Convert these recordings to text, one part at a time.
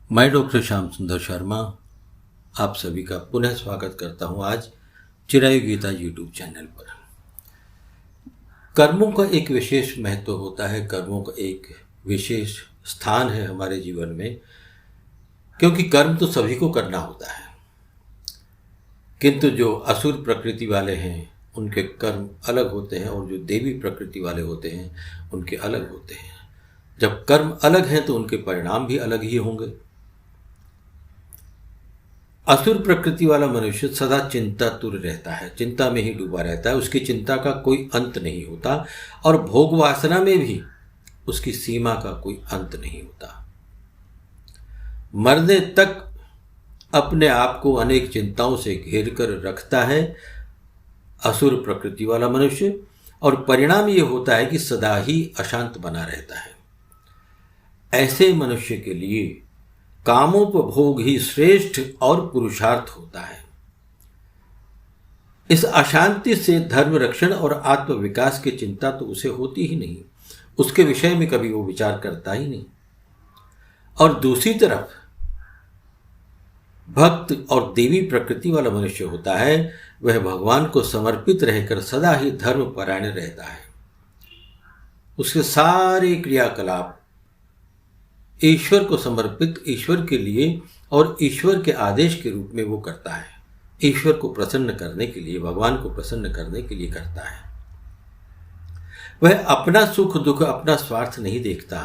मैं डॉक्टर श्याम सुंदर शर्मा आप सभी का पुनः स्वागत करता हूं आज चिरायु गीता यूट्यूब चैनल पर। कर्मों का एक विशेष महत्व होता है, कर्मों का एक विशेष स्थान है हमारे जीवन में, क्योंकि कर्म तो सभी को करना होता है, किंतु जो असुर प्रकृति वाले हैं उनके कर्म अलग होते हैं और जो देवी प्रकृति वाले होते हैं उनके अलग होते हैं। जब कर्म अलग हैं तो उनके परिणाम भी अलग ही होंगे। असुर प्रकृति वाला मनुष्य सदा चिंतातुर रहता है, चिंता में ही डूबा रहता है, उसकी चिंता का कोई अंत नहीं होता और भोग वासना में भी उसकी सीमा का कोई अंत नहीं होता। मरने तक अपने आप को अनेक चिंताओं से घेर कर रखता है असुर प्रकृति वाला मनुष्य, और परिणाम ये होता है कि सदा ही अशांत बना रहता है। ऐसे मनुष्य के लिए कामोपभोग ही श्रेष्ठ और पुरुषार्थ होता है। इस अशांति से धर्म रक्षण और आत्म विकास की चिंता तो उसे होती ही नहीं, उसके विषय में कभी वो विचार करता ही नहीं। और दूसरी तरफ भक्त और देवी प्रकृति वाला मनुष्य होता है, वह भगवान को समर्पित रहकर सदा ही धर्म परायण रहता है। उसके सारे क्रियाकलाप ईश्वर को समर्पित, ईश्वर के लिए और ईश्वर के आदेश के रूप में वो करता है, ईश्वर को प्रसन्न करने के लिए, भगवान को प्रसन्न करने के लिए करता है। वह अपना सुख दुख, अपना स्वार्थ नहीं देखता।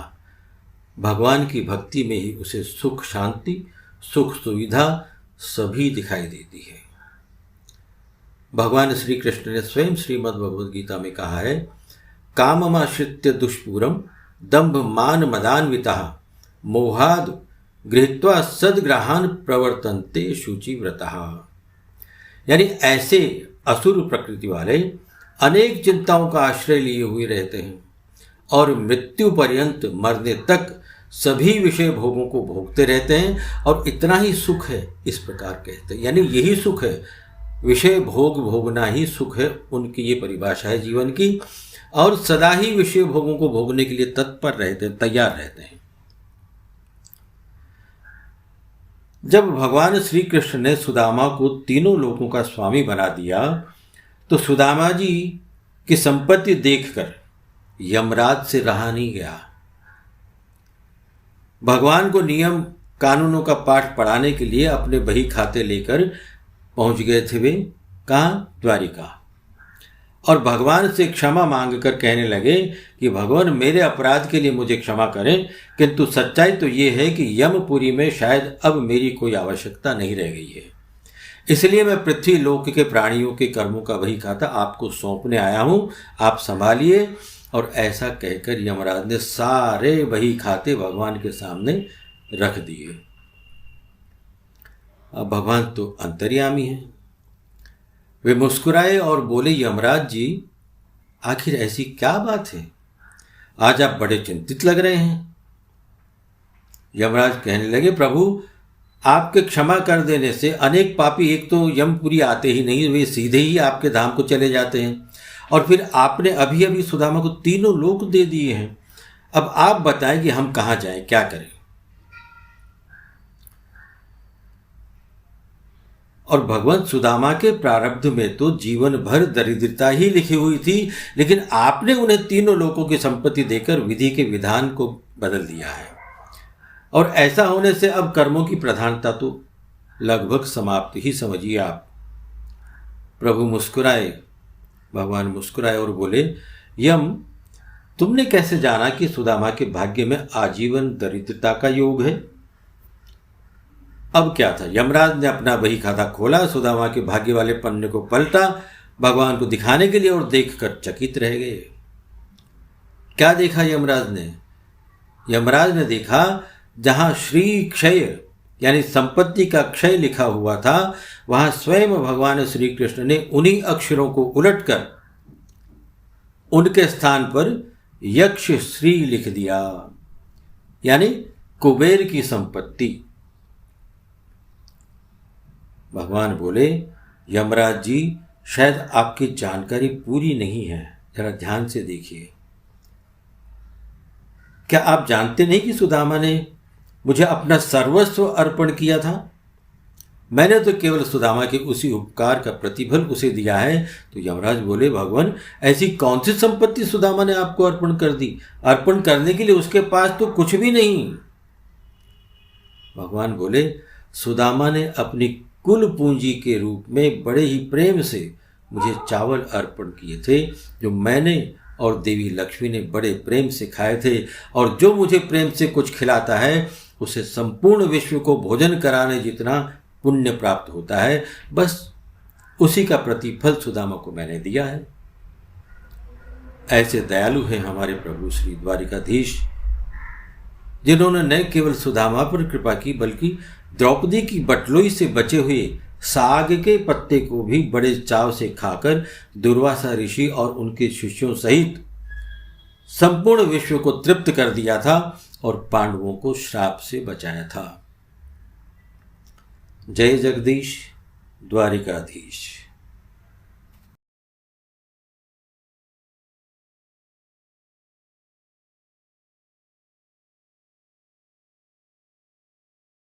भगवान की भक्ति में ही उसे सुख शांति, सुख सुविधा सभी दिखाई देती है। भगवान श्री कृष्ण ने स्वयं श्रीमद् भगवद गीता में कहा है, काममाश्रित्य दुष्पूरम दंभ मान मदान्विता मोहाद गृहीत्वा सद्ग्रहान प्रवर्तन्ते शुचिव्रतः। यानी ऐसे असुर प्रकृति वाले अनेक चिंताओं का आश्रय लिए हुए रहते हैं और मृत्यु पर्यंत, मरने तक सभी विषय भोगों को भोगते रहते हैं और इतना ही सुख है, इस प्रकार कहते हैं। यानी यही सुख है, विषय भोग भोगना ही सुख है, उनकी ये परिभाषा है जीवन की। और सदा ही विषय भोगों को भोगने के लिए तत्पर रहते हैं, तैयार रहते हैं। जब भगवान श्री कृष्ण ने सुदामा को तीनों लोकों का स्वामी बना दिया तो सुदामा जी की संपत्ति देखकर यमराज से रहा नहीं गया। भगवान को नियम कानूनों का पाठ पढ़ाने के लिए अपने बही खाते लेकर पहुंच गए थे वे, कहाँ? द्वारिका। और भगवान से क्षमा मांगकर कहने लगे कि भगवान मेरे अपराध के लिए मुझे क्षमा करें, किंतु सच्चाई तो ये है कि यमपुरी में शायद अब मेरी कोई आवश्यकता नहीं रह गई है, इसलिए मैं पृथ्वी लोक के प्राणियों के कर्मों का बही खाता आपको सौंपने आया हूँ, आप संभालिए। और ऐसा कहकर यमराज ने सारे बही खाते भगवान के सामने रख दिए। अब भगवान तो अंतर्यामी हैं, वे मुस्कुराए और बोले, यमराज जी आखिर ऐसी क्या बात है, आज आप बड़े चिंतित लग रहे हैं। यमराज कहने लगे, प्रभु आपके क्षमा कर देने से अनेक पापी एक तो यमपुरी आते ही नहीं, वे सीधे ही आपके धाम को चले जाते हैं, और फिर आपने अभी अभी सुदामा को तीनों लोक दे दिए हैं। अब आप बताएं कि हम कहाँ जाएं, क्या करें। और भगवान सुदामा के प्रारब्ध में तो जीवन भर दरिद्रता ही लिखी हुई थी, लेकिन आपने उन्हें तीनों लोकों की संपत्ति देकर विधि के विधान को बदल दिया है। और ऐसा होने से अब कर्मों की प्रधानता तो लगभग समाप्त ही समझिए आप। प्रभु मुस्कुराए, भगवान मुस्कुराए और बोले, यम तुमने कैसे जाना कि सुदामा के भाग्य में आजीवन दरिद्रता का योग है? अब क्या था, यमराज ने अपना बही खाता खोला, सुदामा के भाग्य वाले पन्ने को पलटा भगवान को दिखाने के लिए और देखकर चकित रह गए। क्या देखा यमराज ने? यमराज ने देखा जहां श्री क्षय यानी संपत्ति का क्षय लिखा हुआ था, वहां स्वयं भगवान श्री कृष्ण ने उन्हीं अक्षरों को उलटकर उनके स्थान पर यक्ष श्री लिख दिया, यानी कुबेर की संपत्ति। भगवान बोले, यमराज जी शायद आपकी जानकारी पूरी नहीं है, जरा ध्यान से देखिए। क्या आप जानते नहीं कि सुदामा ने मुझे अपना सर्वस्व अर्पण किया था। मैंने तो केवल सुदामा के उसी उपकार का प्रतिफल उसे दिया है। तो यमराज बोले, भगवान ऐसी कौन सी संपत्ति सुदामा ने आपको अर्पण कर दी? अर्पण करने के लिए उसके पास तो कुछ भी नहीं। भगवान बोले, सुदामा ने अपनी कुल पूंजी के रूप में बड़े ही प्रेम से मुझे चावल अर्पण किए थे, जो मैंने और देवी लक्ष्मी ने बड़े प्रेम से खाए थे। और जो मुझे प्रेम से कुछ खिलाता है उसे संपूर्ण विश्व को भोजन कराने जितना पुण्य प्राप्त होता है। बस उसी का प्रतिफल सुदामा को मैंने दिया है। ऐसे दयालु हैं हमारे प्रभु श्री द्वारिकाधीश, जिन्होंने न केवल सुदामा पर कृपा की बल्कि द्रौपदी की बटलोई से बचे हुए साग के पत्ते को भी बड़े चाव से खाकर दुर्वासा ऋषि और उनके शिष्यों सहित संपूर्ण विश्व को तृप्त कर दिया था और पांडवों को श्राप से बचाया था। जय जगदीश द्वारिकाधीश।